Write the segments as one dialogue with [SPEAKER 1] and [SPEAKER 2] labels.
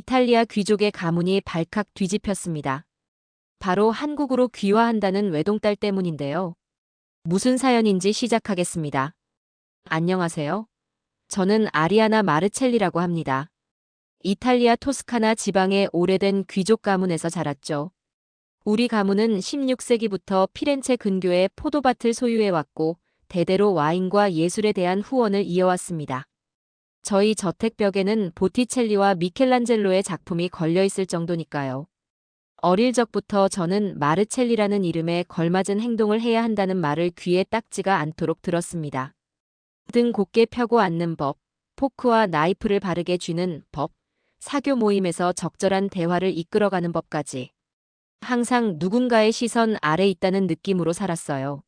[SPEAKER 1] 이탈리아 귀족의 가문이 발칵 뒤집혔습니다. 바로 한국으로 귀화한다는 외동딸 때문인데요. 무슨 사연인지 시작하겠습니다. 안녕하세요. 저는 아리아나 마르첼리라고 합니다. 이탈리아 토스카나 지방의 오래된 귀족 가문에서 자랐죠. 우리 가문은 16세기부터 피렌체 근교에 포도밭을 소유해왔고 대대로 와인과 예술에 대한 후원을 이어왔습니다. 저희 저택벽에는 보티첼리와 미켈란젤로의 작품이 걸려있을 정도니까요. 어릴 적부터 저는 마르첼리라는 이름에 걸맞은 행동을 해야 한다는 말을 귀에 딱지가 않도록 들었습니다. 등 곧게 펴고 앉는 법, 포크와 나이프를 바르게 쥐는 법, 사교 모임에서 적절한 대화를 이끌어가는 법까지. 항상 누군가의 시선 아래 있다는 느낌으로 살았어요.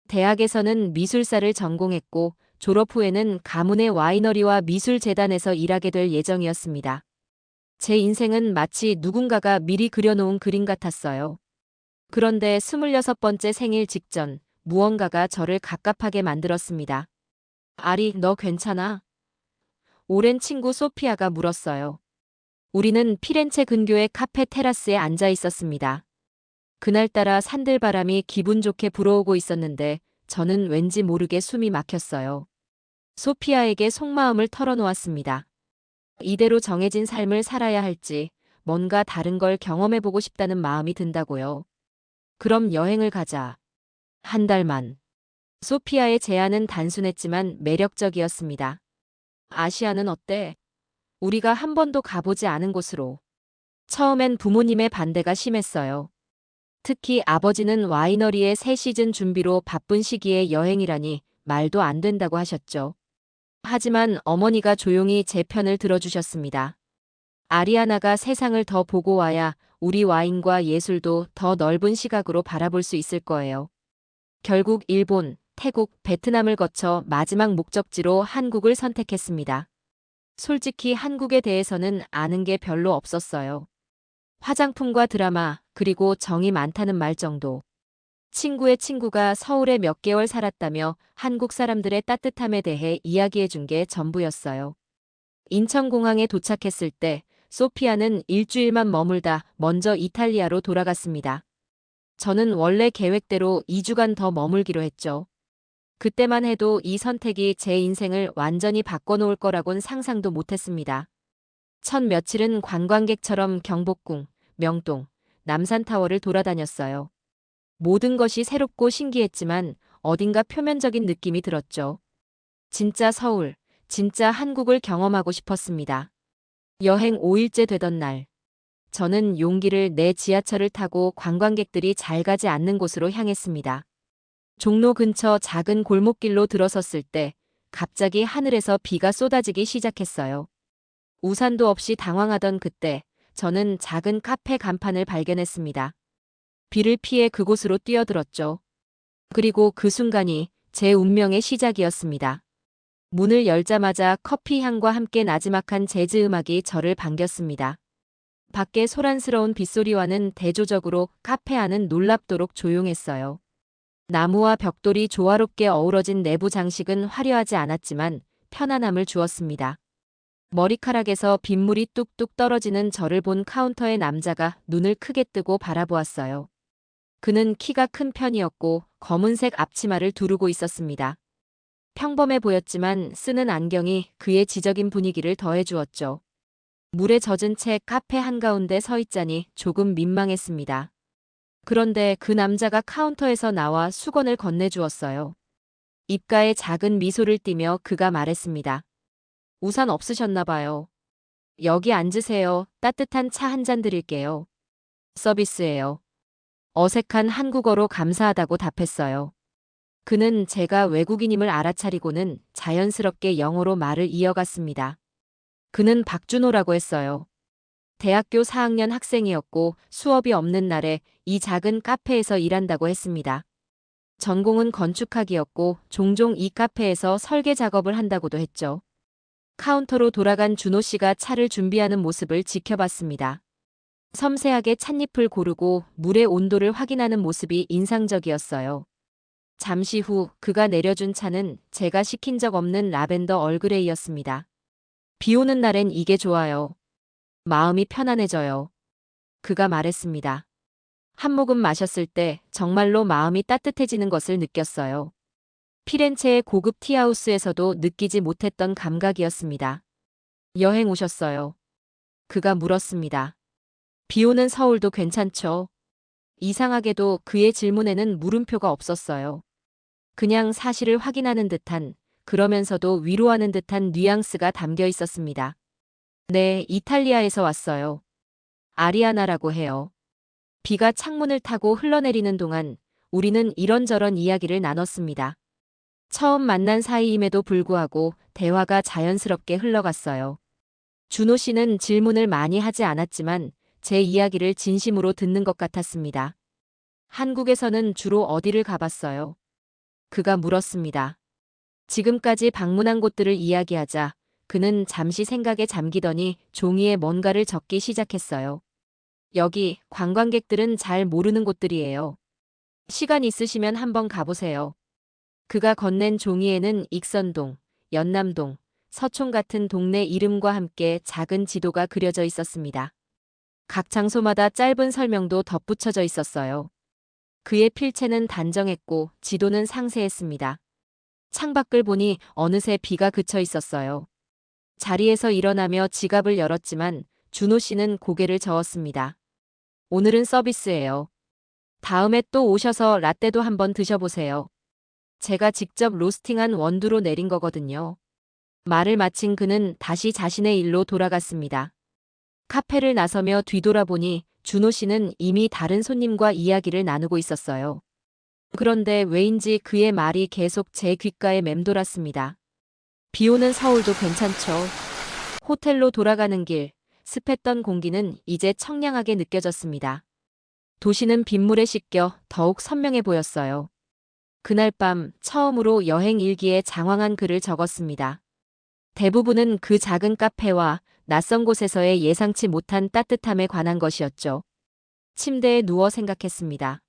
[SPEAKER 1] 대학에서는 미술사를 전공했고 졸업 후에는 가문의 와이너리와 미술재단에서 일하게 될 예정이었습니다. 제 인생은 마치 누군가가 미리 그려놓은 그림 같았어요. 그런데 26번째 생일 직전 무언가가 저를 갑갑하게 만들었습니다. 아리, 너 괜찮아? 오랜 친구 소피아가 물었어요. 우리는 피렌체 근교의 카페 테라스에 앉아 있었습니다. 그날따라 산들바람이 기분 좋게 불어오고 있었는데 저는 왠지 모르게 숨이 막혔어요. 소피아에게 속마음을 털어놓았습니다. 이대로 정해진 삶을 살아야 할지 뭔가 다른 걸 경험해보고 싶다는 마음이 든다고요. 그럼 여행을 가자. 한 달만. 소피아의 제안은 단순했지만 매력적이었습니다. 아시아는 어때? 우리가 한 번도 가보지 않은 곳으로. 처음엔 부모님의 반대가 심했어요. 특히 아버지는 와이너리의 새 시즌 준비로 바쁜 시기에 여행이라니 말도 안 된다고 하셨죠. 하지만 어머니가 조용히 제 편을 들어주셨습니다. 아리아나가 세상을 더 보고 와야 우리 와인과 예술도 더 넓은 시각으로 바라볼 수 있을 거예요. 결국 일본, 태국, 베트남을 거쳐 마지막 목적지로 한국을 선택했습니다. 솔직히 한국에 대해서는 아는 게 별로 없었어요. 화장품과 드라마, 그리고 정이 많다는 말 정도. 친구의 친구가 서울에 몇 개월 살았다며 한국 사람들의 따뜻함에 대해 이야기해 준 게 전부였어요. 인천공항에 도착했을 때 소피아는 일주일만 머물다 먼저 이탈리아로 돌아갔습니다. 저는 원래 계획대로 2주간 더 머물기로 했죠. 그때만 해도 이 선택이 제 인생을 완전히 바꿔놓을 거라곤 상상도 못했습니다. 첫 며칠은 관광객처럼 경복궁, 명동, 남산타워를 돌아다녔어요. 모든 것이 새롭고 신기했지만 어딘가 표면적인 느낌이 들었죠. 진짜 서울, 진짜 한국을 경험하고 싶었습니다. 여행 5일째 되던 날, 저는 용기를 내 지하철을 타고 관광객들이 잘 가지 않는 곳으로 향했습니다. 종로 근처 작은 골목길로 들어섰을 때 갑자기 하늘에서 비가 쏟아지기 시작했어요. 우산도 없이 당황하던 그때 저는 작은 카페 간판을 발견했습니다. 비를 피해 그곳으로 뛰어들었죠. 그리고 그 순간이 제 운명의 시작이었습니다. 문을 열자마자 커피 향과 함께 나지막한 재즈 음악이 저를 반겼습니다. 밖에 소란스러운 빗소리와는 대조적으로 카페 안은 놀랍도록 조용했어요. 나무와 벽돌이 조화롭게 어우러진 내부 장식은 화려하지 않았지만 편안함을 주었습니다. 머리카락에서 빗물이 뚝뚝 떨어지는 저를 본 카운터의 남자가 눈을 크게 뜨고 바라보았어요. 그는 키가 큰 편이었고 검은색 앞치마를 두르고 있었습니다. 평범해 보였지만 쓰는 안경이 그의 지적인 분위기를 더해주었죠. 물에 젖은 채 카페 한가운데 서 있자니 조금 민망했습니다. 그런데 그 남자가 카운터에서 나와 수건을 건네주었어요. 입가에 작은 미소를 띠며 그가 말했습니다. 우산 없으셨나 봐요. 여기 앉으세요. 따뜻한 차 한 잔 드릴게요. 서비스예요. 어색한 한국어로 감사하다고 답했어요. 그는 제가 외국인임을 알아차리고는 자연스럽게 영어로 말을 이어갔습니다. 그는 박준호라고 했어요. 대학교 4학년 학생이었고 수업이 없는 날에 이 작은 카페에서 일한다고 했습니다. 전공은 건축학이었고 종종 이 카페에서 설계 작업을 한다고도 했죠. 카운터로 돌아간 준호 씨가 차를 준비하는 모습을 지켜봤습니다. 섬세하게 찻잎을 고르고 물의 온도를 확인하는 모습이 인상적이었어요. 잠시 후 그가 내려준 차는 제가 시킨 적 없는 라벤더 얼그레이였습니다. 비 오는 날엔 이게 좋아요. 마음이 편안해져요. 그가 말했습니다. 한 모금 마셨을 때 정말로 마음이 따뜻해지는 것을 느꼈어요. 피렌체의 고급 티하우스에서도 느끼지 못했던 감각이었습니다. 여행 오셨어요? 그가 물었습니다. 비 오는 서울도 괜찮죠? 이상하게도 그의 질문에는 물음표가 없었어요. 그냥 사실을 확인하는 듯한, 그러면서도 위로하는 듯한 뉘앙스가 담겨 있었습니다. 네, 이탈리아에서 왔어요. 아리아나라고 해요. 비가 창문을 타고 흘러내리는 동안 우리는 이런저런 이야기를 나눴습니다. 처음 만난 사이임에도 불구하고 대화가 자연스럽게 흘러갔어요. 준호 씨는 질문을 많이 하지 않았지만 제 이야기를 진심으로 듣는 것 같았습니다. 한국에서는 주로 어디를 가봤어요? 그가 물었습니다. 지금까지 방문한 곳들을 이야기하자 그는 잠시 생각에 잠기더니 종이에 뭔가를 적기 시작했어요. 여기 관광객들은 잘 모르는 곳들이에요. 시간 있으시면 한번 가보세요. 그가 건넨 종이에는 익선동, 연남동, 서촌 같은 동네 이름과 함께 작은 지도가 그려져 있었습니다. 각 장소마다 짧은 설명도 덧붙여져 있었어요. 그의 필체는 단정했고 지도는 상세했습니다. 창밖을 보니 어느새 비가 그쳐 있었어요. 자리에서 일어나며 지갑을 열었지만 준호 씨는 고개를 저었습니다. 오늘은 서비스예요. 다음에 또 오셔서 라떼도 한번 드셔보세요. 제가 직접 로스팅한 원두로 내린 거거든요. 말을 마친 그는 다시 자신의 일로 돌아갔습니다. 카페를 나서며 뒤돌아보니 준호 씨는 이미 다른 손님과 이야기를 나누고 있었어요. 그런데 왜인지 그의 말이 계속 제 귓가에 맴돌았습니다. 비 오는 서울도 괜찮죠. 호텔로 돌아가는 길, 습했던 공기는 이제 청량하게 느껴졌습니다. 도시는 빗물에 씻겨 더욱 선명해 보였어요. 그날 밤 처음으로 여행 일기에 장황한 글을 적었습니다. 대부분은 그 작은 카페와 낯선 곳에서의 예상치 못한 따뜻함에 관한 것이었죠. 침대에 누워 생각했습니다.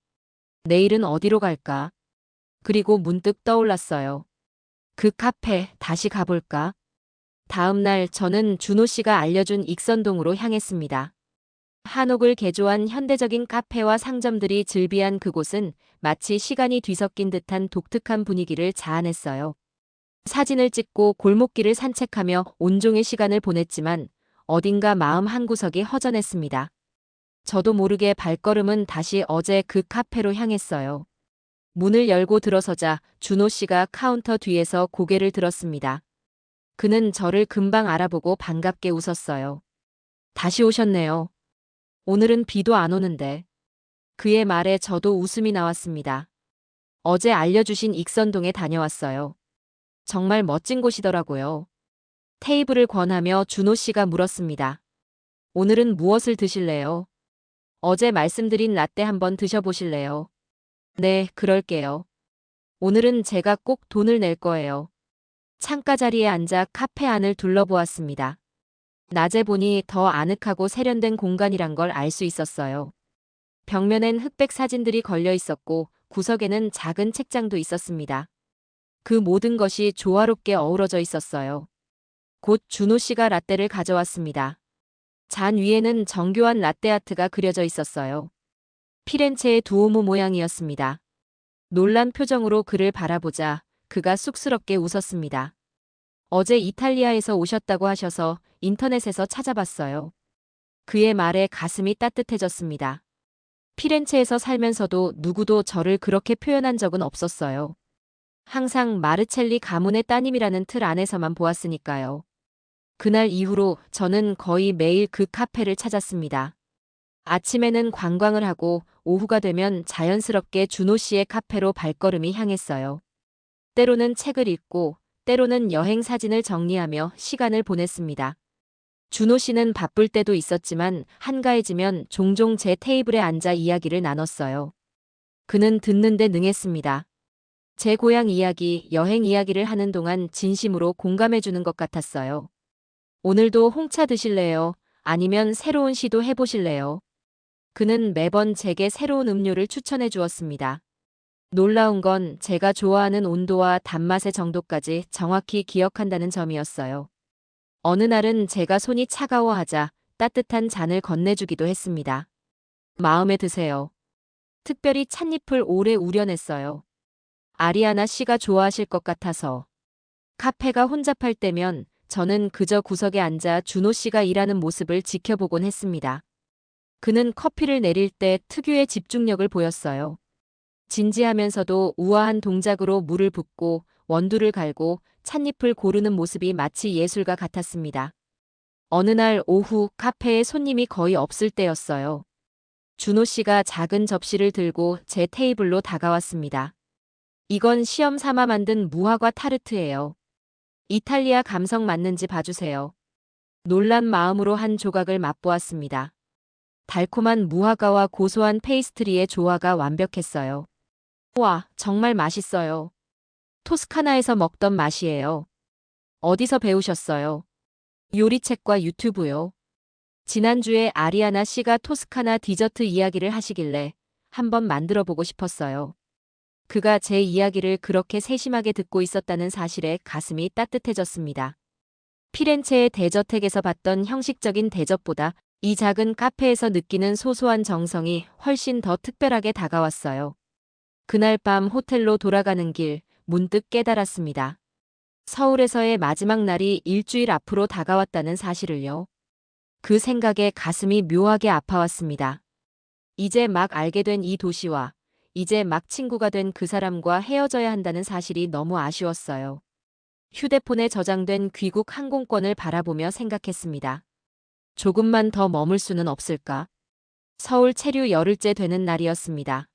[SPEAKER 1] 내일은 어디로 갈까? 그리고 문득 떠올랐어요. 그 카페 다시 가볼까? 다음 날 저는 준호 씨가 알려준 익선동으로 향했습니다. 한옥을 개조한 현대적인 카페와 상점들이 즐비한 그곳은 마치 시간이 뒤섞인 듯한 독특한 분위기를 자아냈어요. 사진을 찍고 골목길을 산책하며 온종일 시간을 보냈지만 어딘가 마음 한구석이 허전했습니다. 저도 모르게 발걸음은 다시 어제 그 카페로 향했어요. 문을 열고 들어서자 준호 씨가 카운터 뒤에서 고개를 들었습니다. 그는 저를 금방 알아보고 반갑게 웃었어요. 다시 오셨네요. 오늘은 비도 안 오는데. 그의 말에 저도 웃음이 나왔습니다. 어제 알려주신 익선동에 다녀왔어요. 정말 멋진 곳이더라고요. 테이블을 권하며 준호 씨가 물었습니다. 오늘은 무엇을 드실래요? 어제 말씀드린 라떼 한번 드셔보실래요? 네, 그럴게요. 오늘은 제가 꼭 돈을 낼 거예요. 창가 자리에 앉아 카페 안을 둘러보았습니다. 낮에 보니 더 아늑하고 세련된 공간이란 걸 알 수 있었어요. 벽면엔 흑백 사진들이 걸려 있었고 구석에는 작은 책장도 있었습니다. 그 모든 것이 조화롭게 어우러져 있었어요. 곧 준호 씨가 라떼를 가져왔습니다. 잔 위에는 정교한 라떼아트가 그려져 있었어요. 피렌체의 두오모 모양이었습니다. 놀란 표정으로 그를 바라보자 그가 쑥스럽게 웃었습니다. 어제 이탈리아에서 오셨다고 하셔서 인터넷에서 찾아봤어요. 그의 말에 가슴이 따뜻해졌습니다. 피렌체에서 살면서도 누구도 저를 그렇게 표현한 적은 없었어요. 항상 마르첼리 가문의 따님이라는 틀 안에서만 보았으니까요. 그날 이후로 저는 거의 매일 그 카페를 찾았습니다. 아침에는 관광을 하고 오후가 되면 자연스럽게 준호 씨의 카페로 발걸음이 향했어요. 때로는 책을 읽고 때로는 여행 사진을 정리하며 시간을 보냈습니다. 준호 씨는 바쁠 때도 있었지만 한가해지면 종종 제 테이블에 앉아 이야기를 나눴어요. 그는 듣는데 능했습니다. 제 고향 이야기, 여행 이야기를 하는 동안 진심으로 공감해주는 것 같았어요. 오늘도 홍차 드실래요? 아니면 새로운 시도 해보실래요? 그는 매번 제게 새로운 음료를 추천해 주었습니다. 놀라운 건 제가 좋아하는 온도와 단맛의 정도까지 정확히 기억한다는 점이었어요. 어느 날은 제가 손이 차가워하자 따뜻한 잔을 건네주기도 했습니다. 마음에 드세요. 특별히 찻잎을 오래 우려냈어요. 아리아나 씨가 좋아하실 것 같아서. 카페가 혼잡할 때면 저는 그저 구석에 앉아 준호 씨가 일하는 모습을 지켜보곤 했습니다. 그는 커피를 내릴 때 특유의 집중력을 보였어요. 진지하면서도 우아한 동작으로 물을 붓고 원두를 갈고 찻잎을 고르는 모습이 마치 예술가 같았습니다. 어느 날 오후 카페에 손님이 거의 없을 때였어요. 준호 씨가 작은 접시를 들고 제 테이블로 다가왔습니다. 이건 시험 삼아 만든 무화과 타르트예요. 이탈리아 감성 맞는지 봐주세요. 놀란 마음으로 한 조각을 맛보았습니다. 달콤한 무화과와 고소한 페이스트리의 조화가 완벽했어요. 와, 정말 맛있어요. 토스카나에서 먹던 맛이에요. 어디서 배우셨어요? 요리책과 유튜브요. 지난주에 아리아나 씨가 토스카나 디저트 이야기를 하시길래 한번 만들어 보고 싶었어요. 그가 제 이야기를 그렇게 세심하게 듣고 있었다는 사실에 가슴이 따뜻해졌습니다. 피렌체의 대저택에서 봤던 형식적인 대접보다 이 작은 카페에서 느끼는 소소한 정성이 훨씬 더 특별하게 다가왔어요. 그날 밤 호텔로 돌아가는 길 문득 깨달았습니다. 서울에서의 마지막 날이 일주일 앞으로 다가왔다는 사실을요. 그 생각에 가슴이 묘하게 아파왔습니다. 이제 막 알게 된 이 도시와 이제 막 친구가 된 그 사람과 헤어져야 한다는 사실이 너무 아쉬웠어요. 휴대폰에 저장된 귀국 항공권을 바라보며 생각했습니다. 조금만 더 머물 수는 없을까? 서울 체류 열흘째 되는 날이었습니다.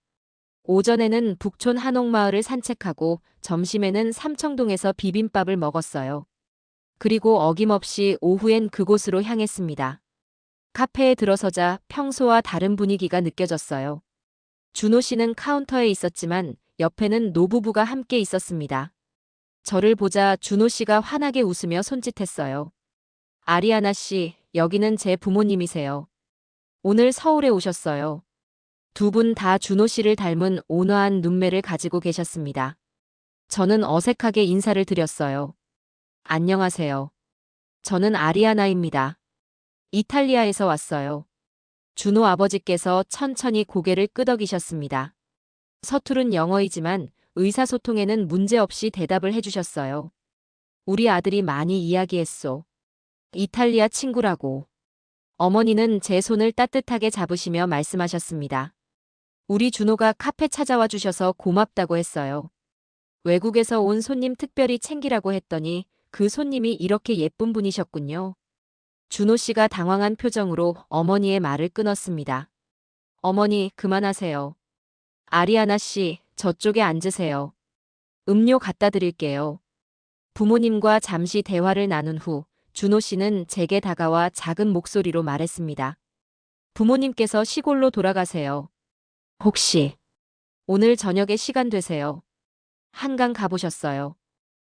[SPEAKER 1] 오전에는 북촌 한옥마을을 산책하고 점심에는 삼청동에서 비빔밥을 먹었어요. 그리고 어김없이 오후엔 그곳으로 향했습니다. 카페에 들어서자 평소와 다른 분위기가 느껴졌어요. 준호 씨는 카운터에 있었지만 옆에는 노부부가 함께 있었습니다. 저를 보자 준호 씨가 환하게 웃으며 손짓했어요. 아리아나 씨, 여기는 제 부모님이세요. 오늘 서울에 오셨어요. 두 분 다 준호 씨를 닮은 온화한 눈매를 가지고 계셨습니다. 저는 어색하게 인사를 드렸어요. 안녕하세요. 저는 아리아나입니다. 이탈리아에서 왔어요. 준호 아버지께서 천천히 고개를 끄덕이셨습니다. 서투른 영어이지만 의사소통에는 문제없이 대답을 해주셨어요. 우리 아들이 많이 이야기했소. 이탈리아 친구라고. 어머니는 제 손을 따뜻하게 잡으시며 말씀하셨습니다. 우리 준호가 카페 찾아와 주셔서 고맙다고 했어요. 외국에서 온 손님 특별히 챙기라고 했더니 그 손님이 이렇게 예쁜 분이셨군요. 준호 씨가 당황한 표정으로 어머니의 말을 끊었습니다. 어머니, 그만하세요. 아리아나 씨, 저쪽에 앉으세요. 음료 갖다 드릴게요. 부모님과 잠시 대화를 나눈 후 준호 씨는 제게 다가와 작은 목소리로 말했습니다. 부모님께서 시골로 돌아가세요. 혹시 오늘 저녁에 시간 되세요? 한강 가보셨어요?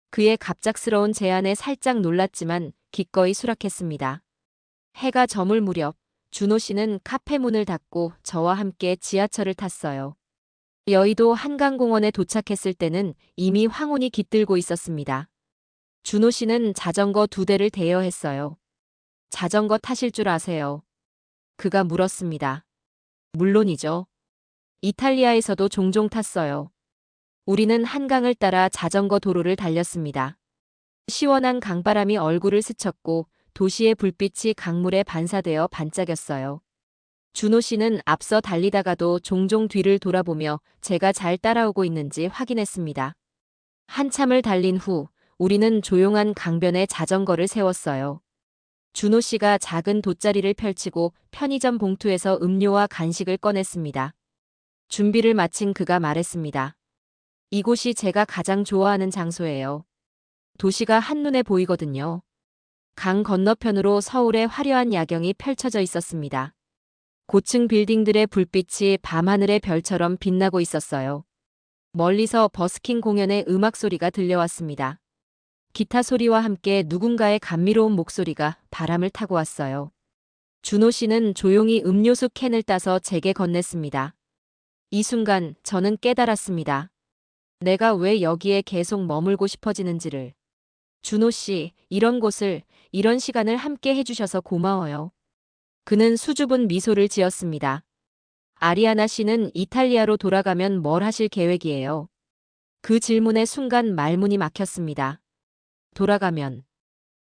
[SPEAKER 1] 그의 갑작스러운 제안에 살짝 놀랐지만 기꺼이 수락했습니다. 해가 저물 무렵 준호 씨는 카페 문을 닫고 저와 함께 지하철을 탔어요. 여의도 한강공원에 도착했을 때는 이미 황혼이 깃들고 있었습니다. 준호 씨는 자전거 2대를 대여했어요. 자전거 타실 줄 아세요? 그가 물었습니다. 물론이죠. 이탈리아에서도 종종 탔어요. 우리는 한강을 따라 자전거 도로를 달렸습니다. 시원한 강바람이 얼굴을 스쳤고 도시의 불빛이 강물에 반사되어 반짝였어요. 준호 씨는 앞서 달리다가도 종종 뒤를 돌아보며 제가 잘 따라오고 있는지 확인했습니다. 한참을 달린 후 우리는 조용한 강변에 자전거를 세웠어요. 준호 씨가 작은 돗자리를 펼치고 편의점 봉투에서 음료와 간식을 꺼냈습니다. 준비를 마친 그가 말했습니다. 이곳이 제가 가장 좋아하는 장소예요. 도시가 한눈에 보이거든요. 강 건너편으로 서울의 화려한 야경이 펼쳐져 있었습니다. 고층 빌딩들의 불빛이 밤하늘의 별처럼 빛나고 있었어요. 멀리서 버스킹 공연의 음악 소리가 들려왔습니다. 기타 소리와 함께 누군가의 감미로운 목소리가 바람을 타고 왔어요. 준호 씨는 조용히 음료수 캔을 따서 제게 건넸습니다. 이 순간 저는 깨달았습니다. 내가 왜 여기에 계속 머물고 싶어지는지를. 준호 씨, 이런 곳을, 이런 시간을 함께 해주셔서 고마워요. 그는 수줍은 미소를 지었습니다. 아리아나 씨는 이탈리아로 돌아가면 뭘 하실 계획이에요? 그 질문에 순간 말문이 막혔습니다. 돌아가면,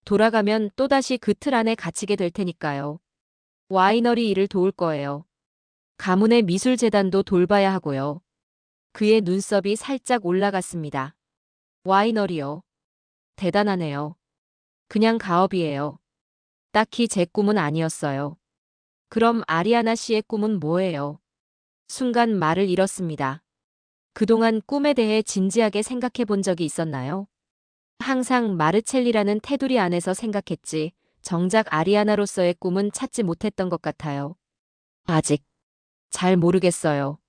[SPEAKER 1] 돌아가면 또다시 그 틀 안에 갇히게 될 테니까요. 와이너리 일을 도울 거예요. 가문의 미술재단도 돌봐야 하고요. 그의 눈썹이 살짝 올라갔습니다. 와이너리요. 대단하네요. 그냥 가업이에요. 딱히 제 꿈은 아니었어요. 그럼 아리아나 씨의 꿈은 뭐예요? 순간 말을 잃었습니다. 그동안 꿈에 대해 진지하게 생각해 본 적이 있었나요? 항상 마르첼리라는 테두리 안에서 생각했지, 정작 아리아나로서의 꿈은 찾지 못했던 것 같아요. 아직 잘 모르겠어요.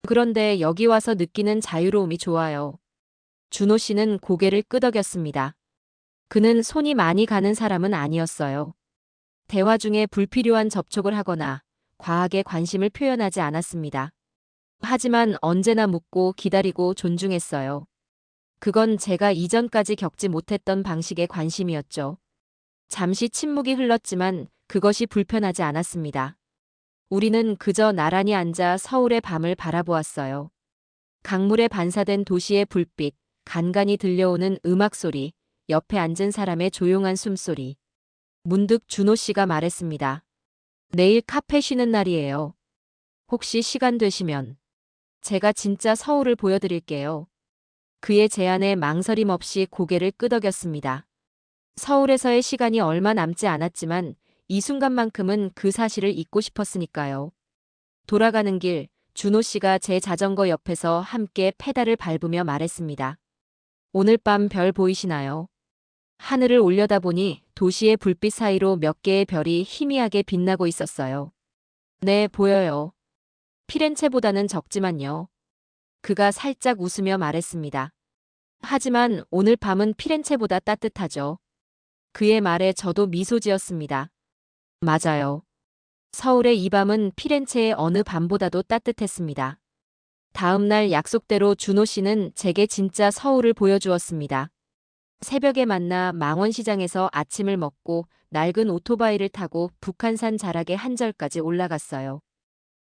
[SPEAKER 1] 그런데 여기 와서 느끼는 자유로움이 좋아요. 준호 씨는 고개를 끄덕였습니다. 그는 손이 많이 가는 사람은 아니었어요. 대화 중에 불필요한 접촉을 하거나 과하게 관심을 표현하지 않았습니다. 하지만 언제나 묻고 기다리고 존중했어요. 그건 제가 이전까지 겪지 못했던 방식의 관심이었죠. 잠시 침묵이 흘렀지만 그것이 불편하지 않았습니다. 우리는 그저 나란히 앉아 서울의 밤을 바라보았어요. 강물에 반사된 도시의 불빛, 간간이 들려오는 음악 소리, 옆에 앉은 사람의 조용한 숨소리. 문득 준호 씨가 말했습니다. 내일 카페 쉬는 날이에요. 혹시 시간 되시면 제가 진짜 서울을 보여드릴게요. 그의 제안에 망설임 없이 고개를 끄덕였습니다. 서울에서의 시간이 얼마 남지 않았지만 이 순간만큼은 그 사실을 잊고 싶었으니까요. 돌아가는 길, 준호 씨가 제 자전거 옆에서 함께 페달을 밟으며 말했습니다. 오늘 밤 별 보이시나요? 하늘을 올려다보니 도시의 불빛 사이로 몇 개의 별이 희미하게 빛나고 있었어요. 네, 보여요. 피렌체보다는 적지만요. 그가 살짝 웃으며 말했습니다. 하지만 오늘 밤은 피렌체보다 따뜻하죠. 그의 말에 저도 미소 지었습니다. 맞아요. 서울의 이 밤은 피렌체의 어느 밤보다도 따뜻했습니다. 다음 날 약속대로 준호 씨는 제게 진짜 서울을 보여주었습니다. 새벽에 만나 망원시장에서 아침을 먹고 낡은 오토바이를 타고 북한산 자락의 한절까지 올라갔어요.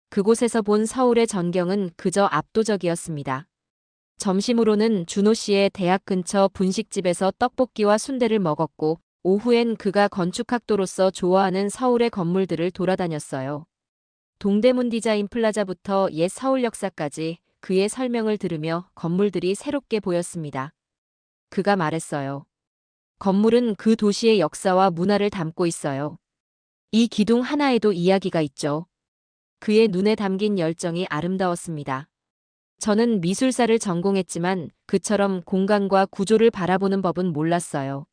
[SPEAKER 1] 그곳에서 본 서울의 전경은 그저 압도적이었습니다. 점심으로는 준호 씨의 대학 근처 분식집에서 떡볶이와 순대를 먹었고 오후엔 그가 건축학도로서 좋아하는 서울의 건물들을 돌아다녔어요. 동대문 디자인 플라자부터 옛 서울 역사까지 그의 설명을 들으며 건물들이 새롭게 보였습니다. 그가 말했어요. 건물은 그 도시의 역사와 문화를 담고 있어요. 이 기둥 하나에도 이야기가 있죠. 그의 눈에 담긴 열정이 아름다웠습니다. 저는 미술사를 전공했지만 그처럼 공간과 구조를 바라보는 법은 몰랐어요.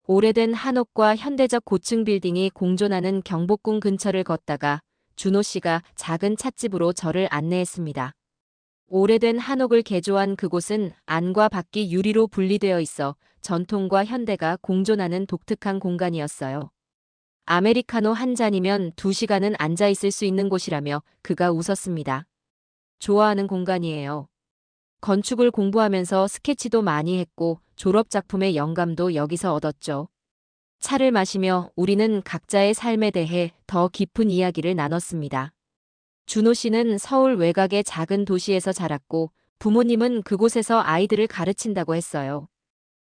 [SPEAKER 1] 오래된 한옥과 현대적 고층 빌딩이 공존하는 경복궁 근처를 걷다가 준호 씨가 작은 찻집으로 저를 안내했습니다. 오래된 한옥을 개조한 그곳은 안과 밖이 유리로 분리되어 있어 전통과 현대가 공존하는 독특한 공간이었어요. 아메리카노 한 잔이면 2시간은 앉아 있을 수 있는 곳이라며 그가 웃었습니다. 좋아하는 공간이에요. 건축을 공부하면서 스케치도 많이 했고 졸업 작품의 영감도 여기서 얻었죠. 차를 마시며 우리는 각자의 삶에 대해 더 깊은 이야기를 나눴습니다. 준호 씨는 서울 외곽의 작은 도시에서 자랐고 부모님은 그곳에서 아이들을 가르친다고 했어요.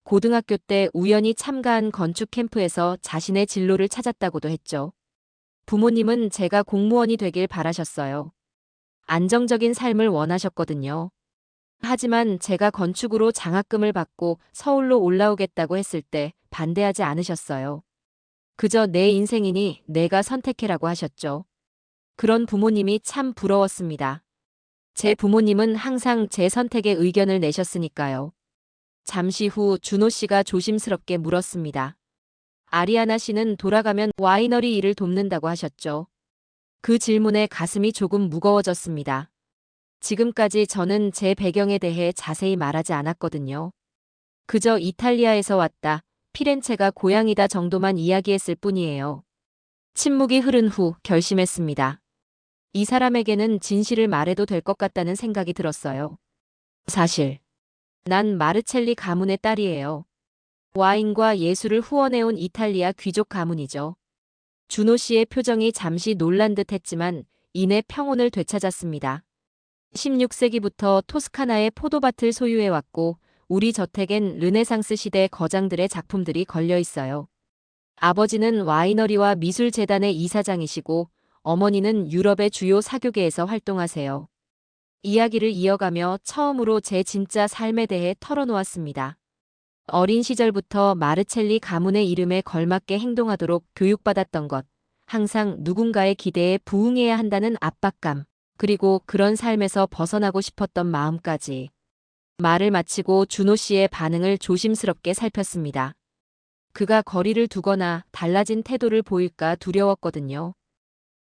[SPEAKER 1] 고등학교 때 우연히 참가한 건축 캠프에서 자신의 진로를 찾았다고도 했죠. 부모님은 제가 공무원이 되길 바라셨어요. 안정적인 삶을 원하셨거든요. 하지만 제가 건축으로 장학금을 받고 서울로 올라오겠다고 했을 때 반대하지 않으셨어요. 그저 내 인생이니 내가 선택해라고 하셨죠. 그런 부모님이 참 부러웠습니다. 제 부모님은 항상 제 선택에 의견을 내셨으니까요. 잠시 후 준호 씨가 조심스럽게 물었습니다. 아리아나 씨는 돌아가면 와이너리 일을 돕는다고 하셨죠. 그 질문에 가슴이 조금 무거워졌습니다. 지금까지 저는 제 배경에 대해 자세히 말하지 않았거든요. 그저 이탈리아에서 왔다, 피렌체가 고향이다 정도만 이야기했을 뿐이에요. 침묵이 흐른 후 결심했습니다. 이 사람에게는 진실을 말해도 될 것 같다는 생각이 들었어요. 사실, 난 마르첼리 가문의 딸이에요. 와인과 예술을 후원해온 이탈리아 귀족 가문이죠. 준호 씨의 표정이 잠시 놀란 듯 했지만 이내 평온을 되찾았습니다. 16세기부터 토스카나의 포도밭을 소유해왔고 우리 저택엔 르네상스 시대 거장들의 작품들이 걸려 있어요. 아버지는 와이너리와 미술재단의 이사장이시고 어머니는 유럽의 주요 사교계에서 활동하세요. 이야기를 이어가며 처음으로 제 진짜 삶에 대해 털어놓았습니다. 어린 시절부터 마르첼리 가문의 이름에 걸맞게 행동하도록 교육받았던 것, 항상 누군가의 기대에 부응해야 한다는 압박감, 그리고 그런 삶에서 벗어나고 싶었던 마음까지. 말을 마치고 준호 씨의 반응을 조심스럽게 살폈습니다. 그가 거리를 두거나 달라진 태도를 보일까 두려웠거든요.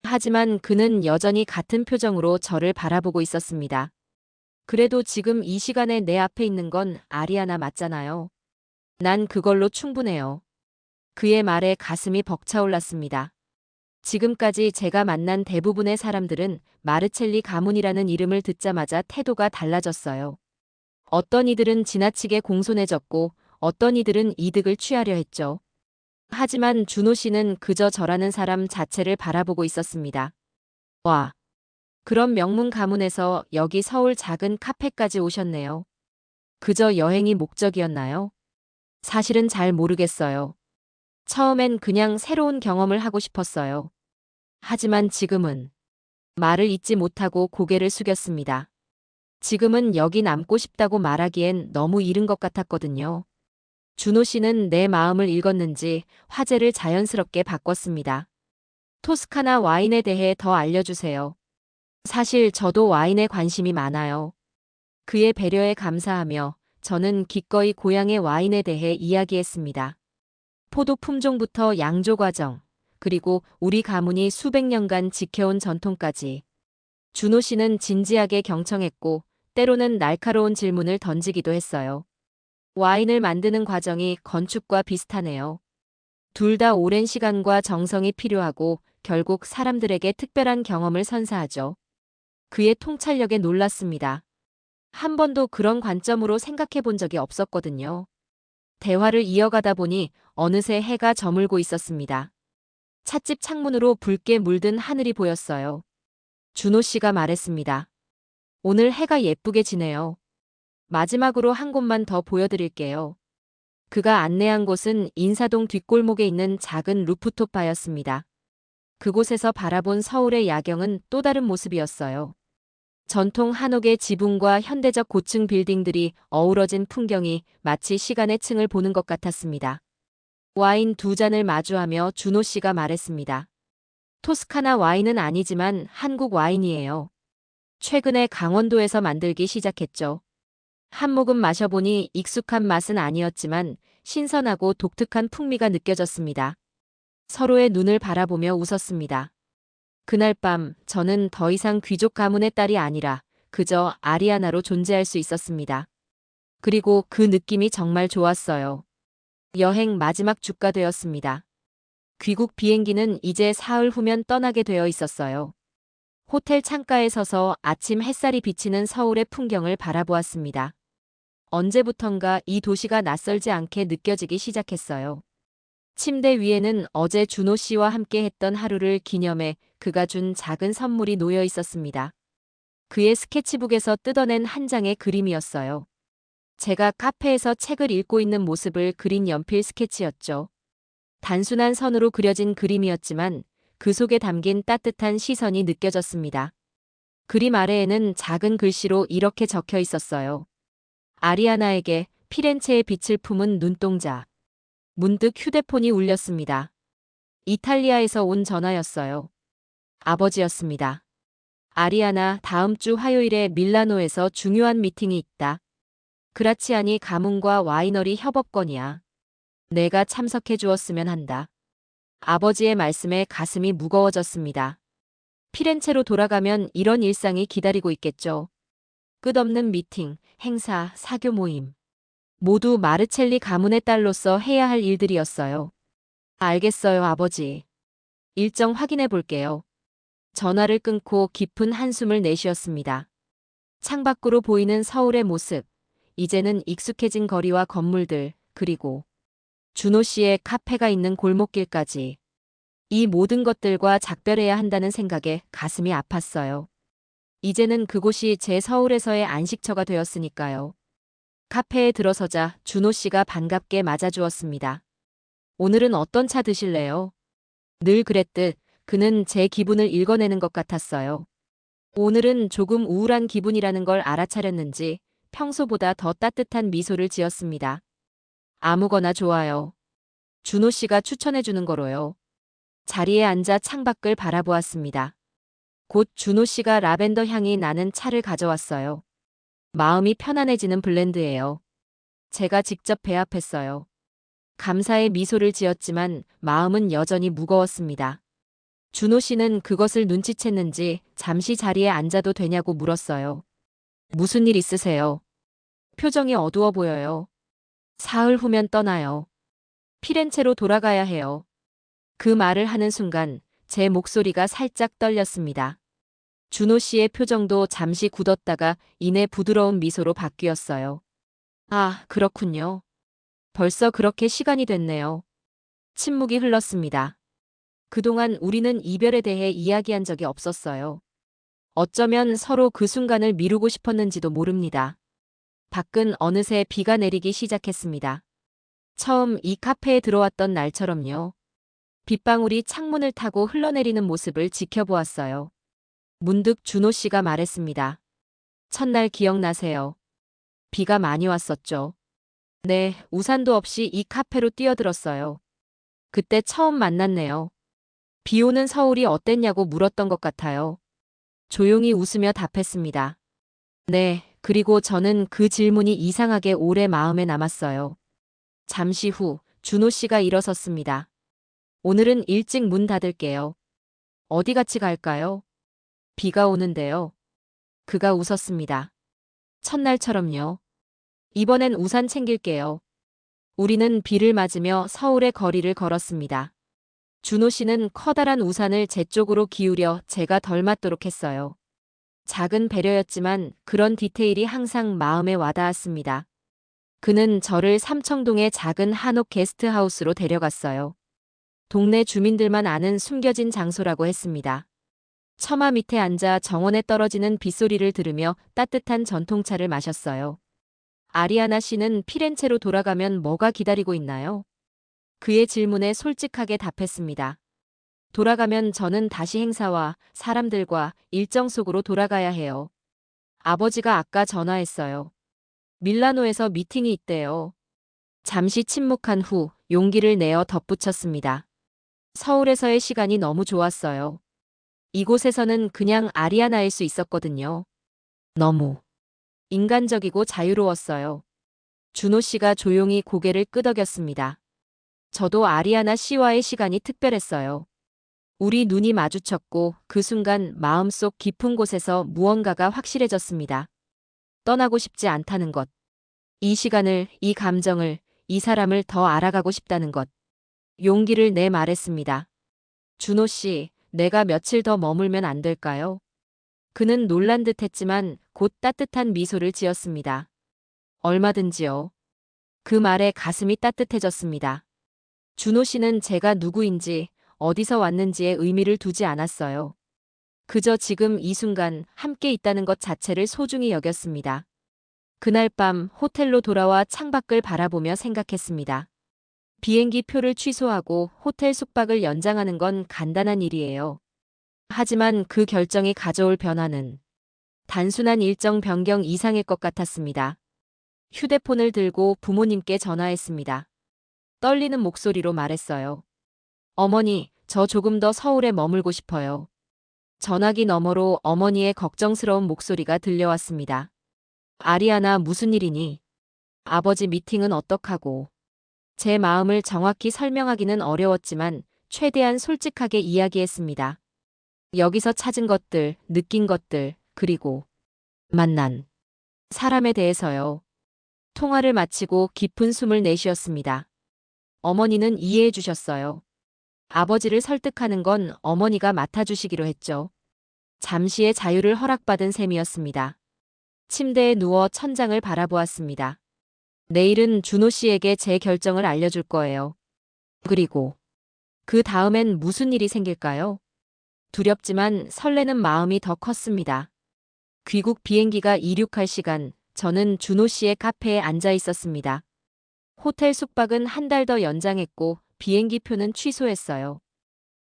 [SPEAKER 1] 하지만 그는 여전히 같은 표정으로 저를 바라보고 있었습니다. 그래도 지금 이 시간에 내 앞에 있는 건 아리아나 맞잖아요. 난 그걸로 충분해요. 그의 말에 가슴이 벅차올랐습니다. 지금까지 제가 만난 대부분의 사람들은 마르첼리 가문이라는 이름을 듣자마자 태도가 달라졌어요. 어떤 이들은 지나치게 공손해졌고 어떤 이들은 이득을 취하려 했죠. 하지만 준호 씨는 그저 저라는 사람 자체를 바라보고 있었습니다. 와, 그런 명문 가문에서 여기 서울 작은 카페까지 오셨네요. 그저 여행이 목적이었나요? 사실은 잘 모르겠어요. 처음엔 그냥 새로운 경험을 하고 싶었어요. 하지만 지금은 말을 잇지 못하고 고개를 숙였습니다. 지금은 여기 남고 싶다고 말하기엔 너무 이른 것 같았거든요. 준호 씨는 내 마음을 읽었는지 화제를 자연스럽게 바꿨습니다. 토스카나 와인에 대해 더 알려주세요. 사실 저도 와인에 관심이 많아요. 그의 배려에 감사하며 저는 기꺼이 고향의 와인에 대해 이야기했습니다. 포도 품종부터 양조 과정, 그리고 우리 가문이 수백 년간 지켜온 전통까지. 준호 씨는 진지하게 경청했고 때로는 날카로운 질문을 던지기도 했어요. 와인을 만드는 과정이 건축과 비슷하네요. 둘 다 오랜 시간과 정성이 필요하고 결국 사람들에게 특별한 경험을 선사하죠. 그의 통찰력에 놀랐습니다. 한 번도 그런 관점으로 생각해 본 적이 없었거든요. 대화를 이어가다 보니 어느새 해가 저물고 있었습니다. 찻집 창문으로 붉게 물든 하늘이 보였어요. 준호 씨가 말했습니다. 오늘 해가 예쁘게 지네요. 마지막으로 한 곳만 더 보여드릴게요. 그가 안내한 곳은 인사동 뒷골목에 있는 작은 루프톱 바였습니다. 그곳에서 바라본 서울의 야경은 또 다른 모습이었어요. 전통 한옥의 지붕과 현대적 고층 빌딩들이 어우러진 풍경이 마치 시간의 층을 보는 것 같았습니다. 와인 두 잔을 마주하며 준호 씨가 말했습니다. 토스카나 와인은 아니지만 한국 와인이에요. 최근에 강원도에서 만들기 시작했죠. 한 모금 마셔보니 익숙한 맛은 아니었지만 신선하고 독특한 풍미가 느껴졌습니다. 서로의 눈을 바라보며 웃었습니다. 그날 밤 저는 더 이상 귀족 가문의 딸이 아니라 그저 아리아나로 존재할 수 있었습니다. 그리고 그 느낌이 정말 좋았어요. 여행 마지막 주가 되었습니다. 귀국 비행기는 이제 사흘 후면 떠나게 되어 있었어요. 호텔 창가에 서서 아침 햇살이 비치는 서울의 풍경을 바라보았습니다. 언제부턴가 이 도시가 낯설지 않게 느껴지기 시작했어요. 침대 위에는 어제 준호 씨와 함께 했던 하루를 기념해 그가 준 작은 선물이 놓여 있었습니다. 그의 스케치북에서 뜯어낸 한 장의 그림이었어요. 제가 카페에서 책을 읽고 있는 모습을 그린 연필 스케치였죠. 단순한 선으로 그려진 그림이었지만 그 속에 담긴 따뜻한 시선이 느껴졌습니다. 그림 아래에는 작은 글씨로 이렇게 적혀 있었어요. 아리아나에게 피렌체의 빛을 품은 눈동자. 문득 휴대폰이 울렸습니다. 이탈리아에서 온 전화였어요. 아버지였습니다. 아리아나, 다음 주 화요일에 밀라노에서 중요한 미팅이 있다. 그라치아니 가문과 와이너리 협업건이야. 내가 참석해 주었으면 한다. 아버지의 말씀에 가슴이 무거워졌습니다. 피렌체로 돌아가면 이런 일상이 기다리고 있겠죠. 끝없는 미팅, 행사, 사교 모임. 모두 마르첼리 가문의 딸로서 해야 할 일들이었어요. 알겠어요, 아버지. 일정 확인해 볼게요. 전화를 끊고 깊은 한숨을 내쉬었습니다. 창밖으로 보이는 서울의 모습, 이제는 익숙해진 거리와 건물들, 그리고 준호 씨의 카페가 있는 골목길까지. 이 모든 것들과 작별해야 한다는 생각에 가슴이 아팠어요. 이제는 그곳이 제 서울에서의 안식처가 되었으니까요. 카페에 들어서자 준호 씨가 반갑게 맞아주었습니다. 오늘은 어떤 차 드실래요? 늘 그랬듯 그는 제 기분을 읽어내는 것 같았어요. 오늘은 조금 우울한 기분이라는 걸 알아차렸는지 평소보다 더 따뜻한 미소를 지었습니다. 아무거나 좋아요. 준호 씨가 추천해주는 거로요. 자리에 앉아 창밖을 바라보았습니다. 곧 준호 씨가 라벤더 향이 나는 차를 가져왔어요. 마음이 편안해지는 블렌드예요. 제가 직접 배합했어요. 감사의 미소를 지었지만 마음은 여전히 무거웠습니다. 준호 씨는 그것을 눈치챘는지 잠시 자리에 앉아도 되냐고 물었어요. 무슨 일 있으세요? 표정이 어두워 보여요. 사흘 후면 떠나요. 피렌체로 돌아가야 해요. 그 말을 하는 순간 제 목소리가 살짝 떨렸습니다. 준호 씨의 표정도 잠시 굳었다가 이내 부드러운 미소로 바뀌었어요. 아, 그렇군요. 벌써 그렇게 시간이 됐네요. 침묵이 흘렀습니다. 그동안 우리는 이별에 대해 이야기한 적이 없었어요. 어쩌면 서로 그 순간을 미루고 싶었는지도 모릅니다. 밖은 어느새 비가 내리기 시작했습니다. 처음 이 카페에 들어왔던 날처럼요. 빗방울이 창문을 타고 흘러내리는 모습을 지켜보았어요. 문득 준호 씨가 말했습니다. 첫날 기억나세요? 비가 많이 왔었죠. 네, 우산도 없이 이 카페로 뛰어들었어요. 그때 처음 만났네요. 비 오는 서울이 어땠냐고 물었던 것 같아요. 조용히 웃으며 답했습니다. 네, 그리고 저는 그 질문이 이상하게 오래 마음에 남았어요. 잠시 후 준호 씨가 일어섰습니다. 오늘은 일찍 문 닫을게요. 어디 같이 갈까요? 비가 오는데요. 그가 웃었습니다. 첫날처럼요. 이번엔 우산 챙길게요. 우리는 비를 맞으며 서울의 거리를 걸었습니다. 준호 씨는 커다란 우산을 제 쪽으로 기울여 제가 덜 맞도록 했어요. 작은 배려였지만 그런 디테일이 항상 마음에 와닿았습니다. 그는 저를 삼청동의 작은 한옥 게스트하우스로 데려갔어요. 동네 주민들만 아는 숨겨진 장소라고 했습니다. 처마 밑에 앉아 정원에 떨어지는 빗소리를 들으며 따뜻한 전통차를 마셨어요. 아리아나 씨는 피렌체로 돌아가면 뭐가 기다리고 있나요? 그의 질문에 솔직하게 답했습니다. 돌아가면 저는 다시 행사와 사람들과 일정 속으로 돌아가야 해요. 아버지가 아까 전화했어요. 밀라노에서 미팅이 있대요. 잠시 침묵한 후 용기를 내어 덧붙였습니다. 서울에서의 시간이 너무 좋았어요. 이곳에서는 그냥 아리아나일 수 있었거든요. 너무 인간적이고 자유로웠어요. 준호 씨가 조용히 고개를 끄덕였습니다. 저도 아리아나 씨와의 시간이 특별했어요. 우리 눈이 마주쳤고 그 순간 마음속 깊은 곳에서 무언가가 확실해졌습니다. 떠나고 싶지 않다는 것. 이 시간을, 이 감정을, 이 사람을 더 알아가고 싶다는 것. 용기를 내 말했습니다. 준호 씨, 내가 며칠 더 머물면 안 될까요? 그는 놀란 듯 했지만 곧 따뜻한 미소를 지었습니다. 얼마든지요. 그 말에 가슴이 따뜻해졌습니다. 준호 씨는 제가 누구인지, 어디서 왔는지에 의미를 두지 않았어요. 그저 지금 이 순간 함께 있다는 것 자체를 소중히 여겼습니다. 그날 밤 호텔로 돌아와 창밖을 바라보며 생각했습니다. 비행기 표를 취소하고 호텔 숙박을 연장하는 건 간단한 일이에요. 하지만 그 결정이 가져올 변화는 단순한 일정 변경 이상일 것 같았습니다. 휴대폰을 들고 부모님께 전화했습니다. 떨리는 목소리로 말했어요. 어머니, 저 조금 더 서울에 머물고 싶어요. 전화기 너머로 어머니의 걱정스러운 목소리가 들려왔습니다. 아리아나, 무슨 일이니? 아버지 미팅은 어떡하고? 제 마음을 정확히 설명하기는 어려웠지만 최대한 솔직하게 이야기했습니다. 여기서 찾은 것들, 느낀 것들, 그리고 만난 사람에 대해서요. 통화를 마치고 깊은 숨을 내쉬었습니다. 어머니는 이해해 주셨어요. 아버지를 설득하는 건 어머니가 맡아주시기로 했죠. 잠시의 자유를 허락받은 셈이었습니다. 침대에 누워 천장을 바라보았습니다. 내일은 준호 씨에게 제 결정을 알려줄 거예요. 그리고 그 다음엔 무슨 일이 생길까요? 두렵지만 설레는 마음이 더 컸습니다. 귀국 비행기가 이륙할 시간, 저는 준호 씨의 카페에 앉아 있었습니다. 호텔 숙박은 한 달 더 연장했고 비행기 표는 취소했어요.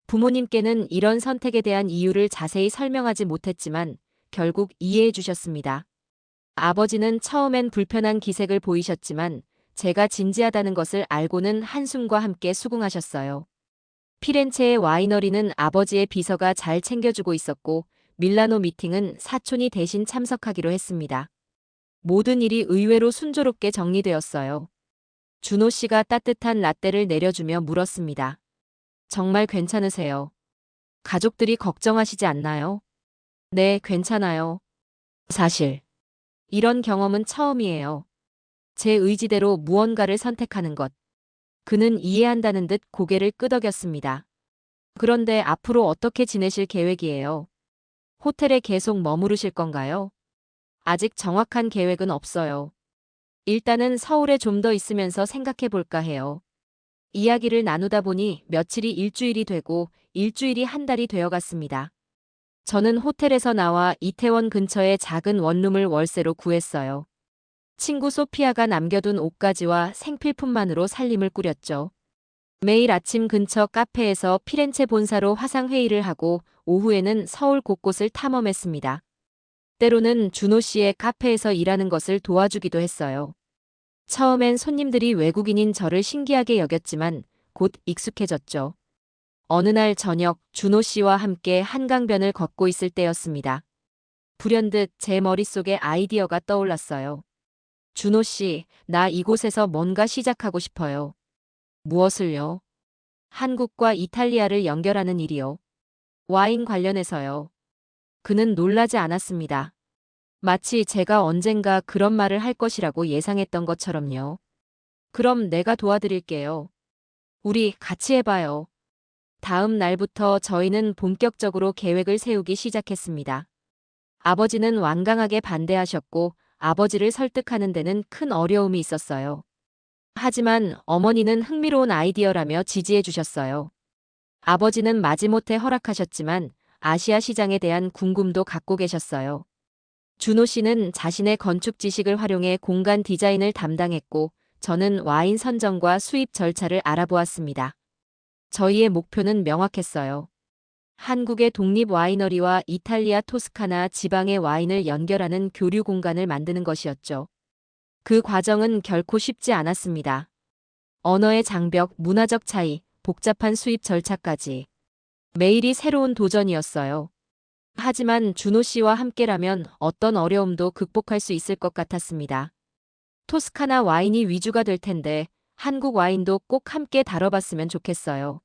[SPEAKER 1] 부모님께는 이런 선택에 대한 이유를 자세히 설명하지 못했지만 결국 이해해 주셨습니다. 아버지는 처음엔 불편한 기색을 보이셨지만 제가 진지하다는 것을 알고는 한숨과 함께 수긍하셨어요. 피렌체의 와이너리는 아버지의 비서가 잘 챙겨주고 있었고 밀라노 미팅은 사촌이 대신 참석하기로 했습니다. 모든 일이 의외로 순조롭게 정리되었어요. 준호 씨가 따뜻한 라떼를 내려주며 물었습니다. 정말 괜찮으세요? 가족들이 걱정하시지 않나요? 네, 괜찮아요. 사실, 이런 경험은 처음이에요. 제 의지대로 무언가를 선택하는 것. 그는 이해한다는 듯 고개를 끄덕였습니다. 그런데 앞으로 어떻게 지내실 계획이에요? 호텔에 계속 머무르실 건가요? 아직 정확한 계획은 없어요. 일단은 서울에 좀 더 있으면서 생각해 볼까 해요. 이야기를 나누다 보니 며칠이 일주일이 되고 일주일이 한 달이 되어 갔습니다. 저는 호텔에서 나와 이태원 근처의 작은 원룸을 월세로 구했어요. 친구 소피아가 남겨둔 옷가지와 생필품만으로 살림을 꾸렸죠. 매일 아침 근처 카페에서 피렌체 본사로 화상회의를 하고 오후에는 서울 곳곳을 탐험했습니다. 때로는 준호 씨의 카페에서 일하는 것을 도와주기도 했어요. 처음엔 손님들이 외국인인 저를 신기하게 여겼지만 곧 익숙해졌죠. 어느 날 저녁 준호 씨와 함께 한강변을 걷고 있을 때였습니다. 불현듯 제 머릿속에 아이디어가 떠올랐어요. 준호 씨, 나 이곳에서 뭔가 시작하고 싶어요. 무엇을요? 한국과 이탈리아를 연결하는 일이요. 와인 관련해서요. 그는 놀라지 않았습니다. 마치 제가 언젠가 그런 말을 할 것이라고 예상했던 것처럼요. 그럼 내가 도와드릴게요. 우리 같이 해봐요. 다음 날부터 저희는 본격적으로 계획을 세우기 시작했습니다. 아버지는 완강하게 반대하셨고 아버지를 설득하는 데는 큰 어려움이 있었어요. 하지만 어머니는 흥미로운 아이디어라며 지지해 주셨어요. 아버지는 마지못해 허락하셨지만 아시아 시장에 대한 궁금도 갖고 계셨어요. 준호 씨는 자신의 건축 지식을 활용해 공간 디자인을 담당했고 저는 와인 선정과 수입 절차를 알아보았습니다. 저희의 목표는 명확했어요. 한국의 독립 와이너리와 이탈리아 토스카나 지방의 와인을 연결하는 교류 공간을 만드는 것이었죠. 그 과정은 결코 쉽지 않았습니다. 언어의 장벽, 문화적 차이, 복잡한 수입 절차까지. 매일이 새로운 도전이었어요. 하지만 준호 씨와 함께라면 어떤 어려움도 극복할 수 있을 것 같았습니다. 토스카나 와인이 위주가 될 텐데 한국 와인도 꼭 함께 다뤄봤으면 좋겠어요.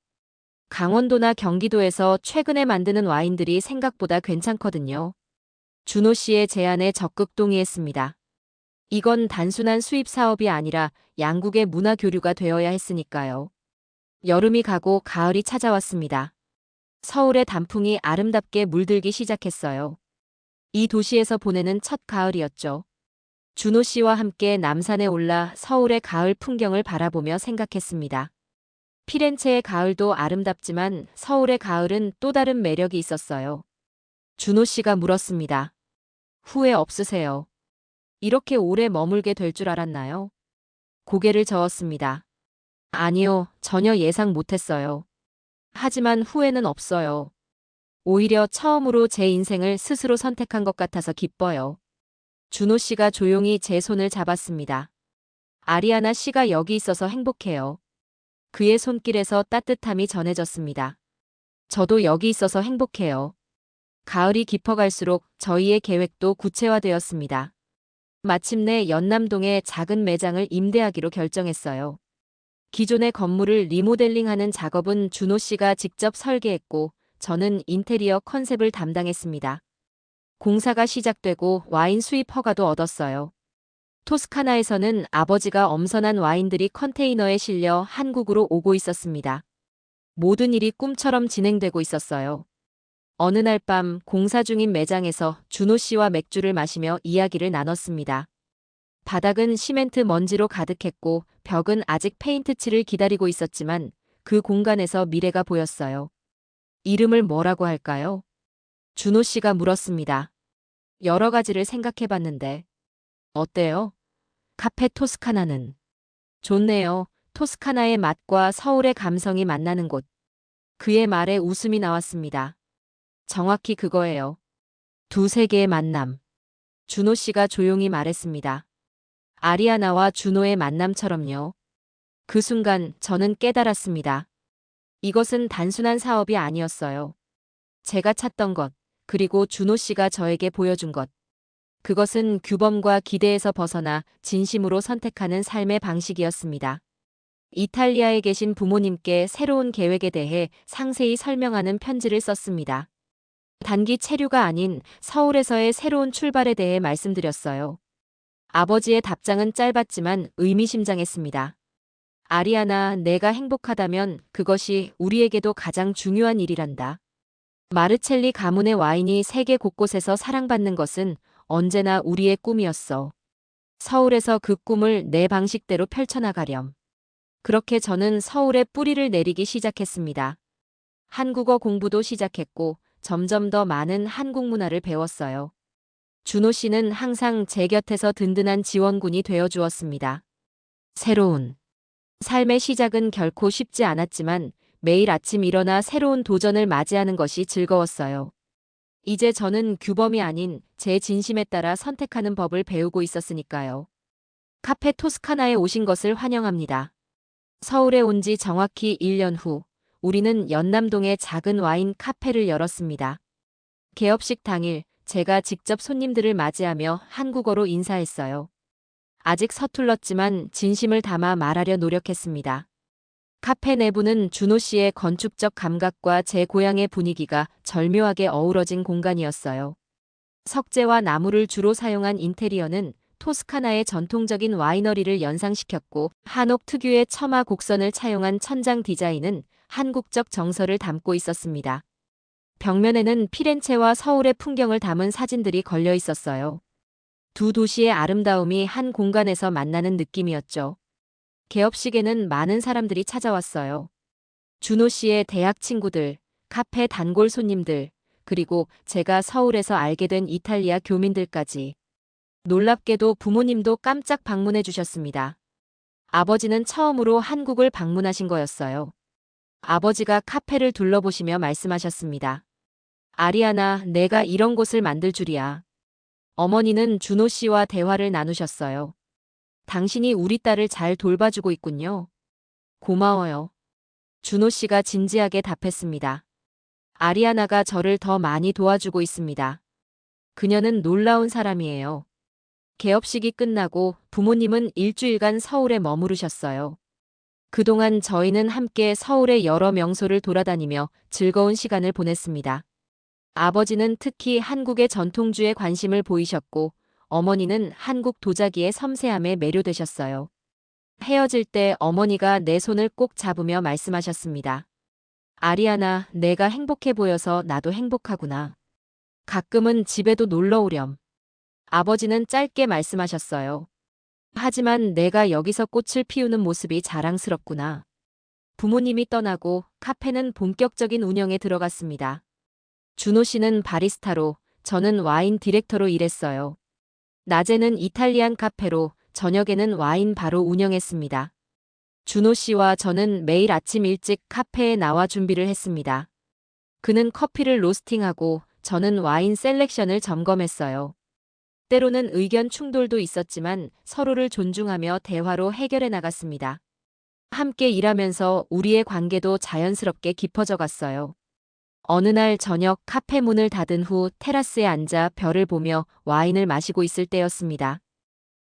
[SPEAKER 1] 강원도나 경기도에서 최근에 만드는 와인들이 생각보다 괜찮거든요. 준호 씨의 제안에 적극 동의했습니다. 이건 단순한 수입 사업이 아니라 양국의 문화 교류가 되어야 했으니까요. 여름이 가고 가을이 찾아왔습니다. 서울의 단풍이 아름답게 물들기 시작했어요. 이 도시에서 보내는 첫 가을이었죠. 준호 씨와 함께 남산에 올라 서울의 가을 풍경을 바라보며 생각했습니다. 피렌체의 가을도 아름답지만 서울의 가을은 또 다른 매력이 있었어요. 준호 씨가 물었습니다. 후회 없으세요? 이렇게 오래 머물게 될 줄 알았나요? 고개를 저었습니다. 아니요, 전혀 예상 못했어요. 하지만 후회는 없어요. 오히려 처음으로 제 인생을 스스로 선택한 것 같아서 기뻐요. 준호 씨가 조용히 제 손을 잡았습니다. 아리아나 씨가 여기 있어서 행복해요. 그의 손길에서 따뜻함이 전해졌습니다. 저도 여기 있어서 행복해요. 가을이 깊어갈수록 저희의 계획도 구체화되었습니다. 마침내 연남동에 작은 매장을 임대하기로 결정했어요. 기존의 건물을 리모델링하는 작업은 준호 씨가 직접 설계했고 저는 인테리어 컨셉을 담당했습니다. 공사가 시작되고 와인 수입 허가도 얻었어요. 토스카나에서는 아버지가 엄선한 와인들이 컨테이너에 실려 한국으로 오고 있었습니다. 모든 일이 꿈처럼 진행되고 있었어요. 어느 날 밤 공사 중인 매장에서 준호 씨와 맥주를 마시며 이야기를 나눴습니다. 바닥은 시멘트 먼지로 가득했고 벽은 아직 페인트 칠을 기다리고 있었지만 그 공간에서 미래가 보였어요. 이름을 뭐라고 할까요? 준호 씨가 물었습니다. 여러 가지를 생각해 봤는데. 어때요? 카페 토스카나는. 좋네요. 토스카나의 맛과 서울의 감성이 만나는 곳. 그의 말에 웃음이 나왔습니다. 정확히 그거예요. 두 세계의 만남. 준호 씨가 조용히 말했습니다. 아리아나와 준호의 만남처럼요. 그 순간 저는 깨달았습니다. 이것은 단순한 사업이 아니었어요. 제가 찾던 것, 그리고 준호 씨가 저에게 보여준 것. 그것은 규범과 기대에서 벗어나 진심으로 선택하는 삶의 방식이었습니다. 이탈리아에 계신 부모님께 새로운 계획에 대해 상세히 설명하는 편지를 썼습니다. 단기 체류가 아닌 서울에서의 새로운 출발에 대해 말씀드렸어요. 아버지의 답장은 짧았지만 의미심장했습니다. 아리아나, 내가 행복하다면 그것이 우리에게도 가장 중요한 일이란다. 마르첼리 가문의 와인이 세계 곳곳에서 사랑받는 것은 언제나 우리의 꿈이었어. 서울에서 그 꿈을 내 방식대로 펼쳐나가렴. 그렇게 저는 서울에 뿌리를 내리기 시작했습니다. 한국어 공부도 시작했고 점점 더 많은 한국 문화를 배웠어요. 준호 씨는 항상 제 곁에서 든든한 지원군이 되어 주었습니다. 새로운 삶의 시작은 결코 쉽지 않았지만 매일 아침 일어나 새로운 도전을 맞이하는 것이 즐거웠어요. 이제 저는 규범이 아닌 제 진심에 따라 선택하는 법을 배우고 있었으니까요. 카페 토스카나에 오신 것을 환영합니다. 서울에 온 지 정확히 1년 후, 우리는 연남동에 작은 와인 카페를 열었습니다. 개업식 당일, 제가 직접 손님들을 맞이하며 한국어로 인사했어요. 아직 서툴렀지만 진심을 담아 말하려 노력했습니다. 카페 내부는 준호 씨의 건축적 감각과 제 고향의 분위기가 절묘하게 어우러진 공간이었어요. 석재와 나무를 주로 사용한 인테리어는 토스카나의 전통적인 와이너리를 연상시켰고, 한옥 특유의 처마 곡선을 차용한 천장 디자인은 한국적 정서를 담고 있었습니다. 벽면에는 피렌체와 서울의 풍경을 담은 사진들이 걸려 있었어요. 두 도시의 아름다움이 한 공간에서 만나는 느낌이었죠. 개업식에는 많은 사람들이 찾아왔어요. 준호 씨의 대학 친구들, 카페 단골 손님들, 그리고 제가 서울에서 알게 된 이탈리아 교민들까지. 놀랍게도 부모님도 깜짝 방문해 주셨습니다. 아버지는 처음으로 한국을 방문하신 거였어요. 아버지가 카페를 둘러보시며 말씀하셨습니다. 아리아나, 내가 이런 곳을 만들 줄이야. 어머니는 준호 씨와 대화를 나누셨어요. 당신이 우리 딸을 잘 돌봐주고 있군요. 고마워요. 준호 씨가 진지하게 답했습니다. 아리아나가 저를 더 많이 도와주고 있습니다. 그녀는 놀라운 사람이에요. 개업식이 끝나고 부모님은 일주일간 서울에 머무르셨어요. 그동안 저희는 함께 서울의 여러 명소를 돌아다니며 즐거운 시간을 보냈습니다. 아버지는 특히 한국의 전통주에 관심을 보이셨고, 어머니는 한국 도자기의 섬세함에 매료되셨어요. 헤어질 때 어머니가 내 손을 꼭 잡으며 말씀하셨습니다. 아리아나, 내가 행복해 보여서 나도 행복하구나. 가끔은 집에도 놀러 오렴. 아버지는 짧게 말씀하셨어요. 하지만 내가 여기서 꽃을 피우는 모습이 자랑스럽구나. 부모님이 떠나고 카페는 본격적인 운영에 들어갔습니다. 준호 씨는 바리스타로, 저는 와인 디렉터로 일했어요. 낮에는 이탈리안 카페로, 저녁에는 와인 바로 운영했습니다. 준호 씨와 저는 매일 아침 일찍 카페에 나와 준비를 했습니다. 그는 커피를 로스팅하고 저는 와인 셀렉션을 점검했어요. 때로는 의견 충돌도 있었지만 서로를 존중하며 대화로 해결해 나갔습니다. 함께 일하면서 우리의 관계도 자연스럽게 깊어져 갔어요. 어느 날 저녁 카페 문을 닫은 후 테라스에 앉아 별을 보며 와인을 마시고 있을 때였습니다.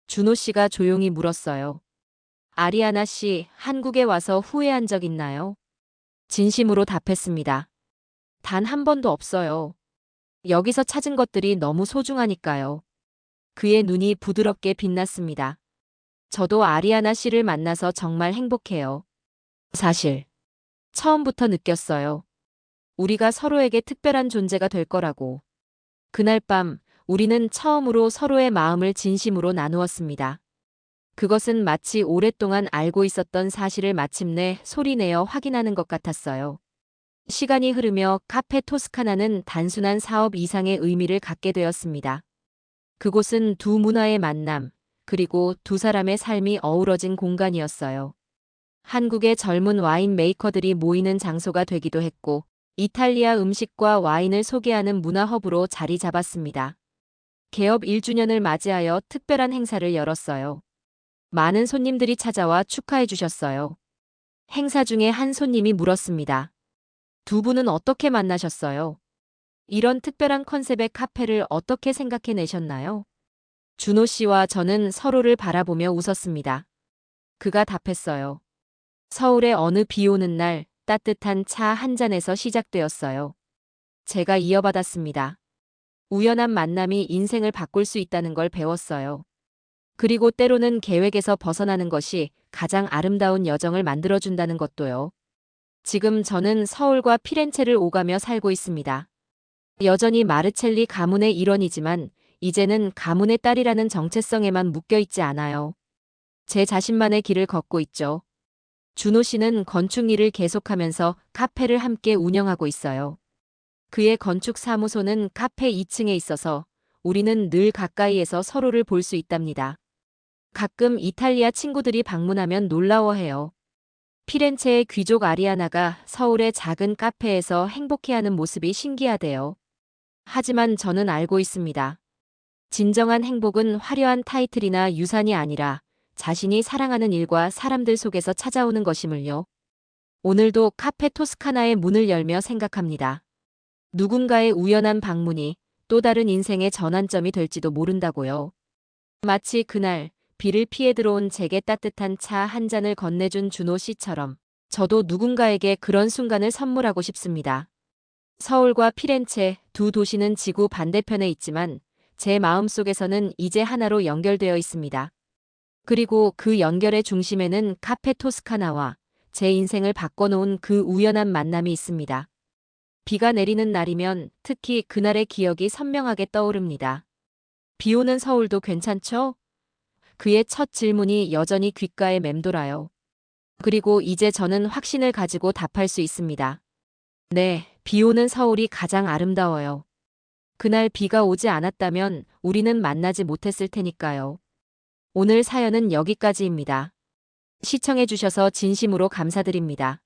[SPEAKER 1] 준호 씨가 조용히 물었어요. 아리아나 씨, 한국에 와서 후회한 적 있나요? 진심으로 답했습니다. 단 한 번도 없어요. 여기서 찾은 것들이 너무 소중하니까요. 그의 눈이 부드럽게 빛났습니다. 저도 아리아나 씨를 만나서 정말 행복해요. 사실, 처음부터 느꼈어요. 우리가 서로에게 특별한 존재가 될 거라고. 그날 밤, 우리는 처음으로 서로의 마음을 진심으로 나누었습니다. 그것은 마치 오랫동안 알고 있었던 사실을 마침내 소리내어 확인하는 것 같았어요. 시간이 흐르며 카페 토스카나는 단순한 사업 이상의 의미를 갖게 되었습니다. 그곳은 두 문화의 만남, 그리고 두 사람의 삶이 어우러진 공간이었어요. 한국의 젊은 와인 메이커들이 모이는 장소가 되기도 했고, 이탈리아 음식과 와인을 소개하는 문화 허브로 자리 잡았습니다. 개업 1주년을 맞이하여 특별한 행사를 열었어요. 많은 손님들이 찾아와 축하해 주셨어요. 행사 중에 한 손님이 물었습니다. 두 분은 어떻게 만나셨어요? 이런 특별한 컨셉의 카페를 어떻게 생각해 내셨나요? 준호 씨와 저는 서로를 바라보며 웃었습니다. 그가 답했어요. 서울의 어느 비 오는 날 따뜻한 차 한 잔에서 시작되었어요. 제가 이어받았습니다. 우연한 만남이 인생을 바꿀 수 있다는 걸 배웠어요. 그리고 때로는 계획에서 벗어나는 것이 가장 아름다운 여정을 만들어준다는 것도요. 지금 저는 서울과 피렌체를 오가며 살고 있습니다. 여전히 마르첼리 가문의 일원이지만 이제는 가문의 딸이라는 정체성에만 묶여 있지 않아요. 제 자신만의 길을 걷고 있죠. 준호 씨는 건축 일을 계속하면서 카페를 함께 운영하고 있어요. 그의 건축 사무소는 카페 2층에 있어서 우리는 늘 가까이에서 서로를 볼 수 있답니다. 가끔 이탈리아 친구들이 방문하면 놀라워해요. 피렌체의 귀족 아리아나가 서울의 작은 카페에서 행복해하는 모습이 신기하대요. 하지만 저는 알고 있습니다. 진정한 행복은 화려한 타이틀이나 유산이 아니라 자신이 사랑하는 일과 사람들 속에서 찾아오는 것임을요. 오늘도 카페 토스카나의 문을 열며 생각합니다. 누군가의 우연한 방문이 또 다른 인생의 전환점이 될지도 모른다고요. 마치 그날 비를 피해 들어온 제게 따뜻한 차 한 잔을 건네준 준호 씨처럼 저도 누군가에게 그런 순간을 선물하고 싶습니다. 서울과 피렌체 두 도시는 지구 반대편에 있지만 제 마음속에서는 이제 하나로 연결되어 있습니다. 그리고 그 연결의 중심에는 카페 토스카나와 제 인생을 바꿔놓은 그 우연한 만남이 있습니다. 비가 내리는 날이면 특히 그날의 기억이 선명하게 떠오릅니다. 비 오는 서울도 괜찮죠? 그의 첫 질문이 여전히 귓가에 맴돌아요. 그리고 이제 저는 확신을 가지고 답할 수 있습니다. 네, 비 오는 서울이 가장 아름다워요. 그날 비가 오지 않았다면 우리는 만나지 못했을 테니까요. 오늘 사연은 여기까지입니다. 시청해주셔서 진심으로 감사드립니다.